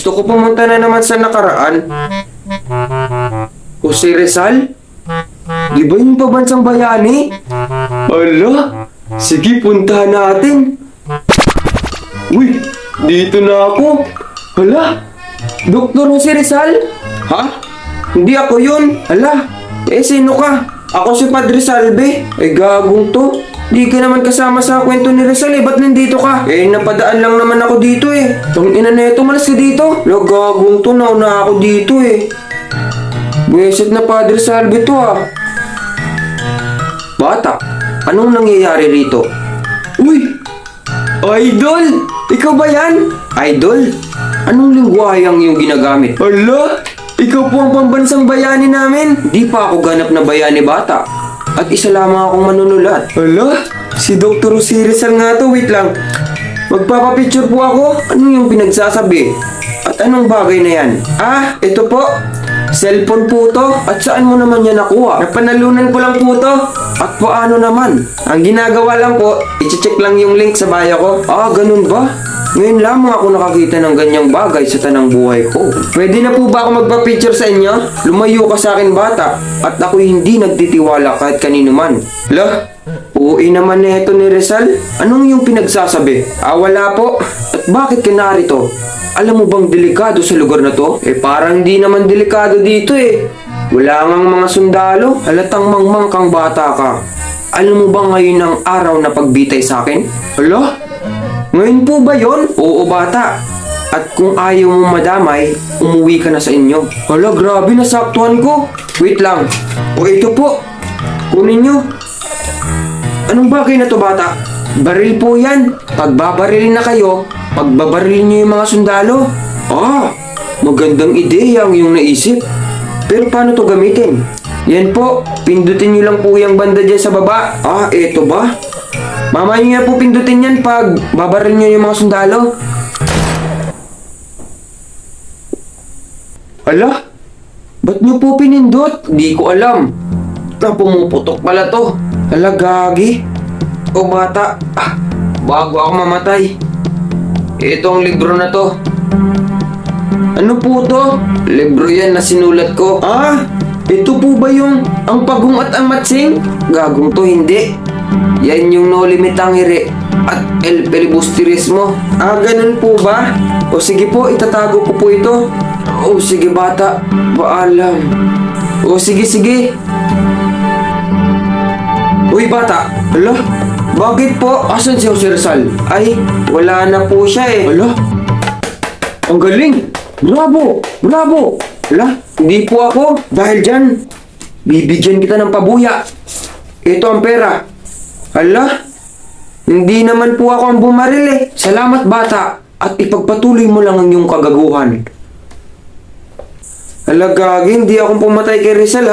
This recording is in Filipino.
Gusto ko pumunta na naman sa nakaraan. O si Rizal? Di ba yung pabansang bayani? Ala, sige puntahan natin. Uy, dito na ako. Hala, Doktor Jose Rizal? Ha? Hindi ako yun. Hala, sino ka? Ako si Padre Salve. Gagong to. Di ka naman kasama sa kwento ni Rizal ba't nandito ka? Napadaan lang naman ako dito Tong ina na ito, malas ka dito. Gagong to, nauna ako dito Buweset na Padre Salve to Bata, anong nangyayari rito? Uy! Idol! Ikaw ba yan? Idol? Anong lingwahang yung ginagamit? Hala! Ikaw po ang pambansang bayani namin! Di pa ako ganap na bayani bata. At isa lamang akong manunulat. Hala? Si Dr. Jose Rizal nga to. Wait lang. Magpapapicture po ako. Ano yung pinagsasabi? At anong bagay na yan? Ito po. Cellphone po to. At saan mo naman yan nakuha? Napanalunan ko lang po to. At paano naman? Ang ginagawa lang po, i-check lang yung link sa bio ko. Ganun ba? Ngayon lamang ako nakakita ng ganyang bagay sa tanang buhay ko. Pwede na po ba ako magpa-picture sa inyo? Lumayo ka sa akin bata. At ako'y hindi nagtitiwala kahit kanino man. Lah, uuwi naman na ito ni Rizal. Anong yung pinagsasabi? Wala po. At bakit ka narito? Alam mo bang delikado sa lugar na to? Parang di naman delikado dito Wala ngang mga sundalo. Halatang mangmang kang bata ka. Alam mo ba ngayon ang araw na pagbitay sa akin? Hala? Ngayon po ba yon? Oo bata. At kung ayaw mo madamay, umuwi ka na sa inyo. Hala, grabe, nasaktuhan ko. Wait lang. Ito po. Kunin nyo. Anong bagay na to bata? Baril po yan. Pagbabarilin na kayo, pagbabarilin nyo yung mga sundalo. Magandang ideya ang iyong naisip. Pero paano to gamitin? Yan po, pindutin nyo lang po yung banda dyan sa baba. Eto ba? Mamaya nyo po pindutin yan pag babaril nyo yung mga sundalo. Ala? Ba't nyo po pinindot? Di ko alam. Pumuputok pala to. Ala, gagi. O bata, bago ako mamatay. Ito ang libro na to. Ano po to? Libro yan na sinulat ko. Ito po ba yung ang pagong at ang matsing? Gagong to, hindi. Yan yung no limit ang hiri at el filibusterismo. Ganun po ba? O sige po, itatago ko po ito. O sige bata, paalam. O sige. Uy bata, hala, bakit po? Asan si Jose Rizal? Wala na po siya Hala, ang galing! Bravo! Hala, hindi po ako. Dahil dyan, bibigyan kita ng pabuya. Ito ang pera. Hala, hindi naman po ako ang bumaril Salamat bata, at ipagpatuloy mo lang ang iyong kagaguhan. Hala gagi, hindi akong pumatay kay Rizal